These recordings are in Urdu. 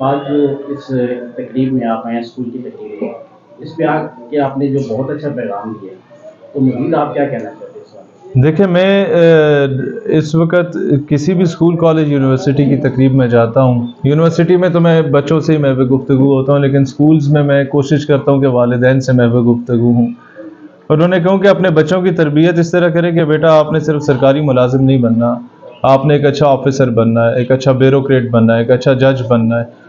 آج جو اس تقریب میں آپ ہیں اسکول کی تقریب میں، اس پہ آ کے آپ نے جو بہت اچھا پیغام دیا، تو مزید آپ کیا کہنا چاہتے ہیں اس بارے میں؟ دیکھیں، میں اس وقت کسی بھی اسکول کالج یونیورسٹی کی تقریب میں جاتا ہوں. یونیورسٹی میں تو میں بچوں سے ہی محو گفتگو ہوتا ہوں، لیکن اسکولز میں کوشش کرتا ہوں کہ والدین سے محو گفتگو ہوں. اور انہوں نے کہوں کہ اپنے بچوں کی تربیت اس طرح کریں کہ بیٹا آپ نے صرف سرکاری ملازم نہیں بننا، آپ نے ایک اچھا آفیسر بننا ہے، ایک اچھا بیوروکریٹ بننا ہے، ایک اچھا جج بننا ہے.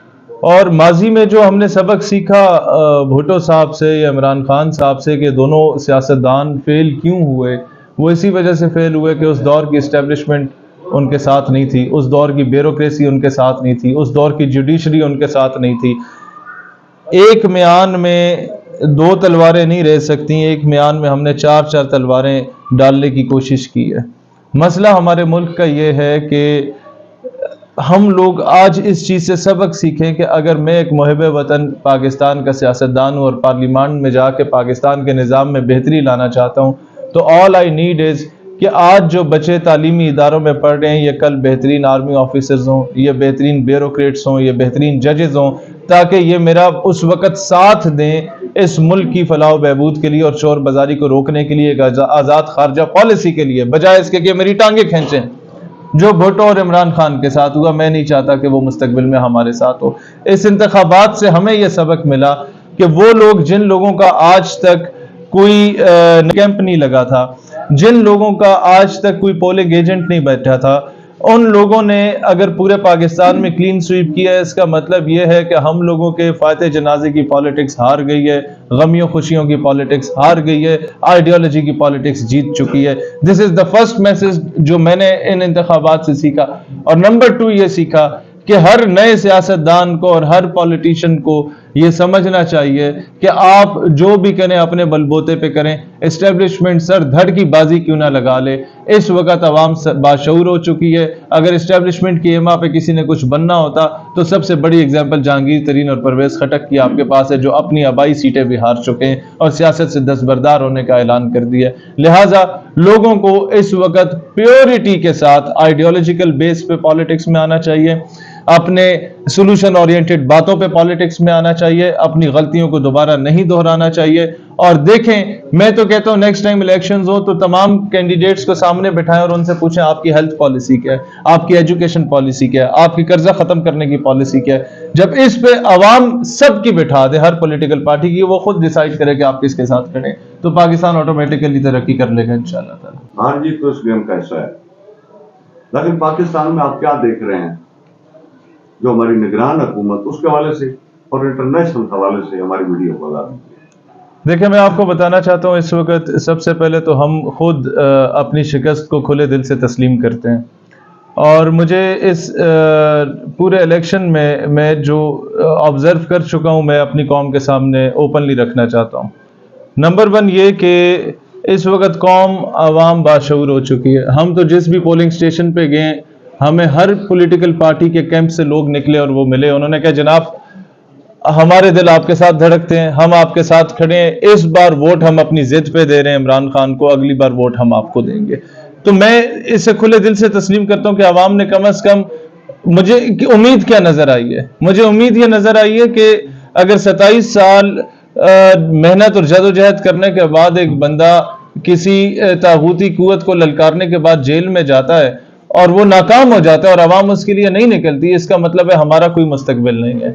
اور ماضی میں جو ہم نے سبق سیکھا بھٹو صاحب سے یا عمران خان صاحب سے کہ دونوں سیاستدان فیل کیوں ہوئے، وہ اسی وجہ سے فیل ہوئے کہ اس دور کی اسٹیبلشمنٹ ان کے ساتھ نہیں تھی، اس دور کی بیوروکریسی ان کے ساتھ نہیں تھی، اس دور کی جوڈیشری ان کے ساتھ نہیں تھی. ایک میان میں دو تلواریں نہیں رہ سکتی، ایک میان میں ہم نے چار چار تلواریں ڈالنے کی کوشش کی ہے. مسئلہ ہمارے ملک کا یہ ہے کہ ہم لوگ آج اس چیز سے سبق سیکھیں کہ اگر میں ایک محب وطن پاکستان کا سیاستدان ہوں اور پارلیمان میں جا کے پاکستان کے نظام میں بہتری لانا چاہتا ہوں، تو آل آئی نیڈ از کہ آج جو بچے تعلیمی اداروں میں پڑھ رہے ہیں یہ کل بہترین آرمی آفیسرز ہوں، یہ بہترین بیوروکریٹس ہوں، یہ بہترین ججز ہوں، تاکہ یہ میرا اس وقت ساتھ دیں اس ملک کی فلاح و بہبود کے لیے اور چور بازاری کو روکنے کے لیے، ایک آزاد خارجہ پالیسی کے لیے، بجائے اس کے کہ میری ٹانگیں کھینچیں. جو بھٹو اور عمران خان کے ساتھ ہوا، میں نہیں چاہتا کہ وہ مستقبل میں ہمارے ساتھ ہو. اس انتخابات سے ہمیں یہ سبق ملا کہ وہ لوگ جن لوگوں کا آج تک کوئی کیمپ نہیں لگا تھا، جن لوگوں کا آج تک کوئی پولنگ ایجنٹ نہیں بیٹھا تھا، ان لوگوں نے اگر پورے پاکستان میں کلین سویپ کیا ہے، اس کا مطلب یہ ہے کہ ہم لوگوں کے فاتح جنازے کی پالیٹکس ہار گئی ہے، غمیوں خوشیوں کی پالیٹکس ہار گئی ہے، آئیڈیالوجی کی پالیٹکس جیت چکی ہے. دس از دا فرسٹ میسج جو میں نے ان انتخابات سے سیکھا. اور نمبر 2 یہ سیکھا کہ ہر نئے سیاستدان کو اور ہر پولیٹیشین کو یہ سمجھنا چاہیے کہ آپ جو بھی کریں اپنے بلبوتے پہ کریں، اسٹیبلشمنٹ سر دھڑ کی بازی کیوں نہ لگا لے. اس وقت عوام باشعور ہو چکی ہے. اگر اسٹیبلشمنٹ کی ایما پہ کسی نے کچھ بننا ہوتا تو سب سے بڑی ایگزامپل جہانگیر ترین اور پرویز خٹک کی آپ کے پاس ہے، جو اپنی آبائی سیٹیں بھی ہار چکے ہیں اور سیاست سے دستبردار ہونے کا اعلان کر دیا. لہٰذا لوگوں کو اس وقت پیورٹی کے ساتھ آئیڈیالوجیکل بیس پہ پالیٹکس میں آنا چاہیے، اپنے سولوشن اورینٹڈ باتوں پہ پالیٹکس میں آنا چاہیے، اپنی غلطیوں کو دوبارہ نہیں دہرانا چاہیے. اور دیکھیں، میں تو کہتا ہوں نیکسٹ ٹائم الیکشنز ہو تو تمام کینڈیڈیٹس کو سامنے بٹھائیں اور ان سے پوچھیں آپ کی ہیلتھ پالیسی کیا ہے، آپ کی ایجوکیشن پالیسی کیا ہے، آپ کی قرضہ ختم کرنے کی پالیسی کیا ہے. جب اس پہ عوام سب کی بٹھا دے، ہر پولیٹیکل پارٹی کی، وہ خود ڈیسائیڈ کرے کہ آپ کس کے ساتھ کھڑے، تو پاکستان آٹومیٹکلی ترقی کر لے گا انشاءاللہ تعالی. ہاں جی، تو اس گیم کا حصہ ہے. لیکن پاکستان میں آپ کیا دیکھ رہے ہیں جو ہماری نگران حکومت اس کے حوالے سے اور انٹرنیشنل حوالے سے ہماری ویڈیو کو بتا دیجیے. دیکھیں، میں آپ کو بتانا چاہتا ہوں اس وقت سب سے پہلے تو ہم خود اپنی شکست کو کھلے دل سے تسلیم کرتے ہیں. اور مجھے اس پورے الیکشن میں جو آبزرو کر چکا ہوں، میں اپنی قوم کے سامنے اوپنلی رکھنا چاہتا ہوں. نمبر 1 یہ کہ اس وقت قوم عوام باشعور ہو چکی ہے. ہم تو جس بھی پولنگ سٹیشن پہ گئے، ہمیں ہر پولیٹیکل پارٹی کے کیمپ سے لوگ نکلے اور وہ ملے. انہوں نے کہا جناب ہمارے دل آپ کے ساتھ دھڑکتے ہیں، ہم آپ کے ساتھ کھڑے ہیں، اس بار ووٹ ہم اپنی ضد پہ دے رہے ہیں عمران خان کو، اگلی بار ووٹ ہم آپ کو دیں گے. تو میں اسے کھلے دل سے تسلیم کرتا ہوں کہ عوام نے کم از کم، مجھے امید کیا نظر آئی ہے، مجھے امید یہ نظر آئی ہے کہ اگر 27 سال محنت اور جدوجہد کرنے کے بعد ایک بندہ کسی طاغوتی قوت کو للکارنے کے بعد جیل میں جاتا ہے اور وہ ناکام ہو جاتا ہے اور عوام اس کے لیے نہیں نکلتی، اس کا مطلب ہے ہمارا کوئی مستقبل نہیں ہے،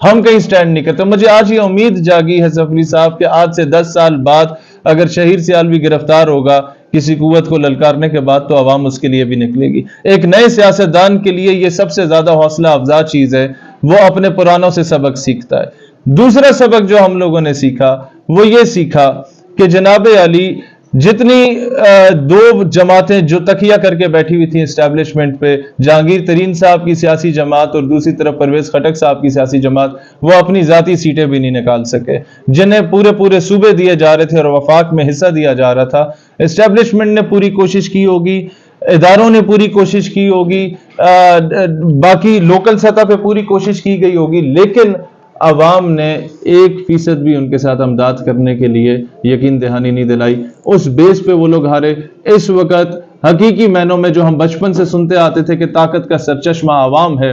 ہم کہیں سٹینڈ نہیں کرتے. مجھے آج یہ امید جاگی ہے سفری صاحب کہ آج سے 10 سال بعد اگر شہیر سیالوی گرفتار ہوگا کسی قوت کو للکارنے کے بعد، تو عوام اس کے لیے بھی نکلے گی. ایک نئے سیاستدان کے لیے یہ سب سے زیادہ حوصلہ افزا چیز ہے، وہ اپنے پرانوں سے سبق سیکھتا ہے. دوسرا سبق جو ہم لوگوں نے سیکھا وہ یہ سیکھا کہ جناب علی، جتنی 2 جماعتیں جو تکیہ کر کے بیٹھی ہوئی تھیں اسٹیبلشمنٹ پہ، جہانگیر ترین صاحب کی سیاسی جماعت اور دوسری طرف پرویز خٹک صاحب کی سیاسی جماعت، وہ اپنی ذاتی سیٹیں بھی نہیں نکال سکے، جنہیں پورے صوبے دیے جا رہے تھے اور وفاق میں حصہ دیا جا رہا تھا. اسٹیبلشمنٹ نے پوری کوشش کی ہوگی، اداروں نے پوری کوشش کی ہوگی، باقی لوکل سطح پہ پوری کوشش کی گئی ہوگی، لیکن عوام نے 1% بھی ان کے ساتھ امداد کرنے کے لیے یقین دہانی نہیں دلائی. اس بیس پہ وہ لوگ ہارے. اس وقت حقیقی معنوں میں جو ہم بچپن سے سنتے آتے تھے کہ طاقت کا سرچشمہ عوام ہے،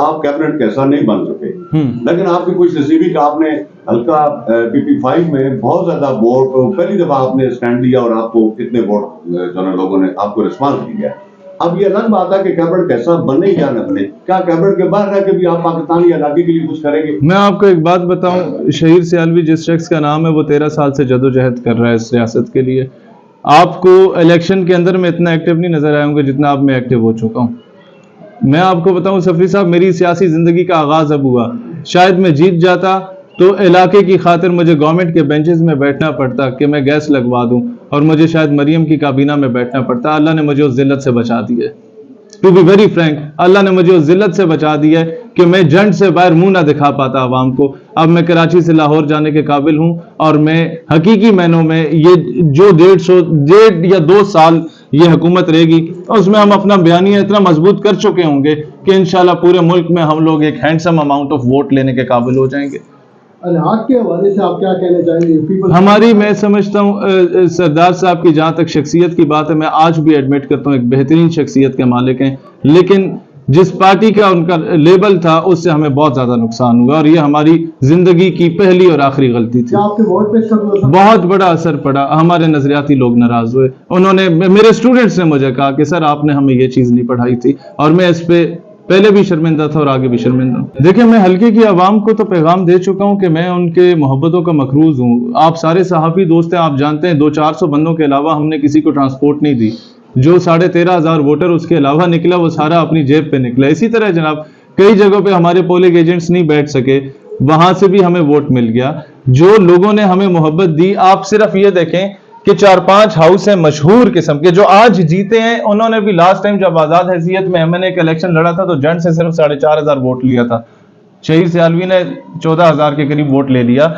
آپ کیبنٹ کا حصہ نہیں بن سکے، لیکن آپ کی خوش نصیبی کہ آپ نے ہلکا PP5 میں بہت زیادہ ووٹ، پہلی دفعہ آپ نے اسٹینڈ لیا اور آپ کو کتنے ووٹ جو ہے لوگوں نے آپ کو رسپانس دیا. اب یہ الگ بات ہے کہ کیبنٹ کیسا بنے یا نہ بنے، کیا کیبنٹ کے باہر رہ کے بھی آپ پاکستانی علاقے کے لیے کچھ کریں گے؟ میں آپ کو ایک بات بتاؤں، شہیر سیالوی جس شخص کا نام ہے وہ 13 سال سے جدوجہد کر رہا ہے اس ریاست کے لیے. آپ کو الیکشن کے اندر میں اتنا ایکٹیو نہیں نظر آیا ہوں گا جتنا آپ میں ایکٹیو ہو چکا ہوں. میں آپ کو بتاؤں صفری صاحب، میری سیاسی زندگی کا آغاز اب ہوا. شاید میں جیت جاتا تو علاقے کی خاطر مجھے گورنمنٹ کے بینچز میں بیٹھنا پڑتا کہ میں گیس لگوا دوں، اور مجھے شاید مریم کی کابینہ میں بیٹھنا پڑتا. اللہ نے مجھے اس ذلت سے بچا دی ہے. ٹو بی ویری فرینک، اللہ نے مجھے اس ذلت سے بچا دی ہے کہ میں جنڈ سے باہر منہ نہ دکھا پاتا عوام کو. اب میں کراچی سے لاہور جانے کے قابل ہوں، اور میں حقیقی معنوں میں یہ جو 1.5 یا 2 سال یہ حکومت رہے گی اس میں ہم اپنا بیانیہ اتنا مضبوط کر چکے ہوں گے کہ انشاءاللہ پورے ملک میں ہم لوگ ایک ہینڈسم اماؤنٹ آف ووٹ لینے کے قابل ہو جائیں گے. الحاق کے حوالے سے آپ کیا کہنا چاہیں گے؟ ہماری، میں سمجھتا ہوں سردار صاحب کی جہاں تک شخصیت کی بات ہے، میں آج بھی ایڈمٹ کرتا ہوں ایک بہترین شخصیت کے مالک ہیں، لیکن جس پارٹی کا ان کا لیبل تھا اس سے ہمیں بہت زیادہ نقصان ہوا، اور یہ ہماری زندگی کی پہلی اور آخری غلطی تھی. کیا آپ کے ووٹ پہ اس کا بہت بڑا اثر پڑا. ہمارے نظریاتی لوگ ناراض ہوئے. انہوں نے، میرے اسٹوڈنٹس نے مجھے کہا کہ سر آپ نے ہمیں یہ چیز نہیں پڑھائی تھی، اور میں اس پہ پہلے بھی شرمندہ تھا اور آگے بھی شرمندہ ہوں. دیکھیں، میں حلقے کی عوام کو تو پیغام دے چکا ہوں کہ میں ان کے محبتوں کا مقروض ہوں. آپ سارے صحافی دوست ہیں، آپ جانتے ہیں 200-400 بندوں کے علاوہ ہم نے کسی کو ٹرانسپورٹ نہیں دی. جو 13,500 ووٹر اس کے علاوہ نکلا وہ سارا اپنی جیب پہ نکلا. اسی طرح جناب کئی جگہوں پہ ہمارے پولنگ ایجنٹس نہیں بیٹھ سکے، وہاں سے بھی ہمیں ووٹ مل گیا. جو لوگوں نے ہمیں محبت دی، آپ صرف یہ دیکھیں کہ 4-5 ہاؤس ہیں مشہور قسم کے جو آج جیتے ہیں. انہوں نے بھی لاسٹ ٹائم جب آزاد حیثیت میں MNA ایک الیکشن لڑا تھا تو جنڈ سے صرف 4,500 ووٹ لیا تھا. شہیر سیالوی نے 14,000 کے قریب ووٹ لے لیا.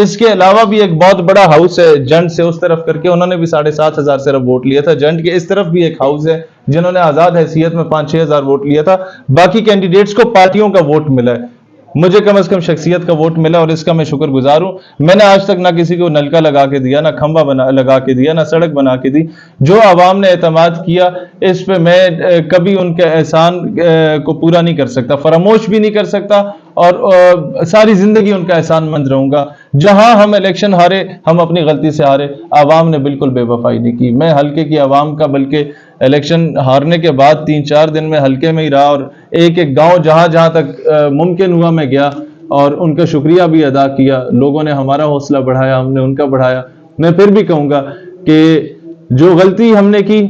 اس کے علاوہ بھی ایک بہت بڑا ہاؤس ہے جنڈ سے اس طرف کر کے، انہوں نے بھی 7,500 صرف ووٹ لیا تھا. جنڈ کے اس طرف بھی ایک ہاؤس ہے جنہوں نے آزاد حیثیت میں 5-6 ہزار ووٹ لیا تھا. باقی کینڈیڈیٹس کو پارٹیوں کا ووٹ ملا ہے، مجھے کم از کم شخصیت کا ووٹ ملا، اور اس کا میں شکر گزار ہوں. میں نے آج تک نہ کسی کو نلکا لگا کے دیا، نہ کھمبا لگا کے دیا، نہ سڑک بنا کے دی. جو عوام نے اعتماد کیا اس پہ میں کبھی ان کے احسان کو پورا نہیں کر سکتا، فراموش بھی نہیں کر سکتا، اور ساری زندگی ان کا احسان مند رہوں گا. جہاں ہم الیکشن ہارے ہم اپنی غلطی سے ہارے، عوام نے بالکل بے وفائی نہیں کی. میں حلقے کی عوام کا، بلکہ الیکشن ہارنے کے بعد 3-4 دن میں حلقے میں ہی رہا، اور ایک گاؤں جہاں تک ممکن ہوا میں گیا اور ان کا شکریہ بھی ادا کیا. لوگوں نے ہمارا حوصلہ بڑھایا، ہم نے ان کا بڑھایا. میں پھر بھی کہوں گا کہ جو غلطی ہم نے کی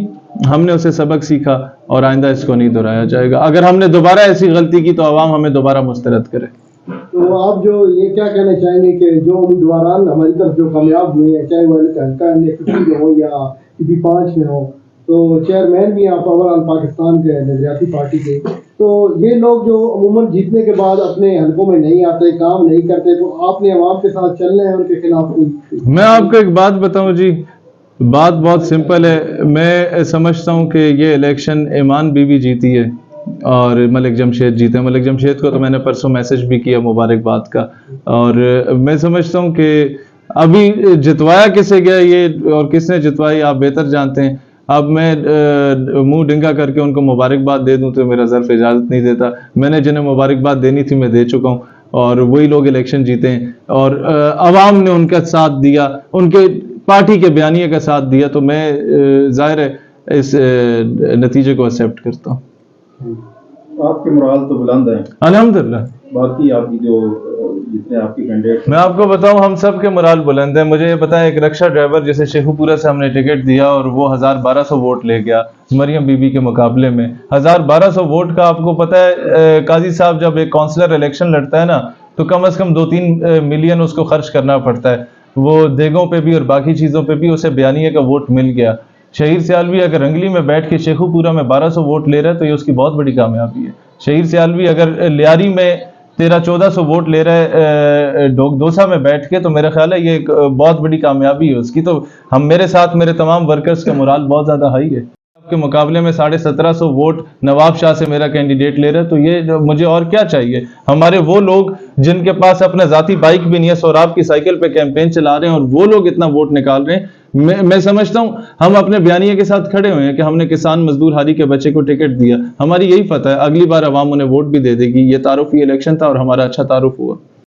ہم نے اسے سبق سیکھا، اور آئندہ اس کو نہیں دہرایا جائے گا. اگر ہم نے دوبارہ ایسی غلطی کی تو عوام ہمیں دوبارہ مسترد کرے. تو آپ جو یہ کیا کہنا چاہیں گے کہ جو امیدواران ہماری طرف جو کامیاب ہوئے ہیں، چاہے وہ حلقہ NA50 میں ہو یا PP5 میں ہو، تو چیئرمین بھی آپ اوورآل پاکستان کے نظریاتی پارٹی کے، تو یہ لوگ جو عموماً جیتنے کے بعد اپنے حلقوں میں نہیں آتے، کام نہیں کرتے، تو آپ نے عوام کے ساتھ چلنا ہے ان کے خلاف؟ میں آپ کو ایک بات بتاؤں جی، بات بہت سمپل ہے. میں سمجھتا ہوں کہ یہ الیکشن ایمان بی بی جیتی ہے اور ملک جمشید جیتے. ملک جمشید کو تو میں نے پرسوں میسج بھی کیا مبارکباد کا، اور میں سمجھتا ہوں کہ ابھی جتوایا کسے گیا یہ اور کس نے جتوائی آپ بہتر جانتے ہیں. اب میں منہ ڈنگا کر کے ان کو مبارکباد دے دوں تو میرا ظرف اجازت نہیں دیتا. میں نے جنہیں مبارکباد دینی تھی میں دے چکا ہوں، اور وہی لوگ الیکشن جیتے ہیں، اور عوام نے ان کا ساتھ دیا، ان کے پارٹی کے بیانیے کا ساتھ دیا، تو میں ظاہر ہے اس نتیجے کو ایکسیپٹ کرتا ہوں. آپ کے مرال تو بلند ہیں الحمدللہ. باقی آپ کی جو جتنے آپ کی کینڈیڈیٹ، میں آپ کو بتاؤں ہم سب کے مرال بلند ہیں. مجھے یہ پتا ہے ایک رکشا ڈرائیور جسے شیخو پورہ سے ہم نے ٹکٹ دیا اور وہ 1,200 ووٹ لے گیا مریم بی بی کے مقابلے میں. 1,200 ووٹ کا آپ کو پتا ہے قاضی صاحب جب ایک کونسلر الیکشن لڑتا ہے نا تو کم از کم 2-3 ملین اس کو خرچ کرنا پڑتا ہے. وہ دیگوں پہ بھی اور باقی چیزوں پہ بھی اسے بیانیے کا ووٹ مل گیا. شہیر سیالوی اگر رنگلی میں بیٹھ کے شیخو پورہ میں 1,200 ووٹ لے رہا ہے تو یہ اس کی بہت بڑی کامیابی ہے. شہیر سیالوی اگر لیاری میں 1300-1400 ووٹ لے رہا ہے دوسا میں بیٹھ کے تو میرا خیال ہے یہ ایک بہت بڑی کامیابی ہے اس کی. تو ہم میرے ساتھ میرے تمام ورکرز کا مرال بہت زیادہ ہائی ہے. کے مقابلے میں 1750 ووٹ نواب شاہ سے میرا کینڈیڈیٹ لے رہا ہے، تو یہ مجھے اور کیا چاہیے؟ ہمارے وہ لوگ جن کے پاس اپنا ذاتی بائک بھی نہیں ہے، سوراب کی سائیکل پہ کیمپین چلا رہے ہیں، اور وہ لوگ اتنا ووٹ نکال رہے ہیں۔ میں سمجھتا ہوں ہم اپنے بیانیے کے ساتھ کھڑے ہوئے ہیں کہ ہم نے کسان مزدور ہاری کے بچے کو ٹکٹ دیا، ہماری یہی فتح ہے، اگلی بار عوام انہیں ووٹ بھی دے دے گی۔ یہ تعارفی الیکشن تھا اور ہمارا اچھا تعارف ہوا۔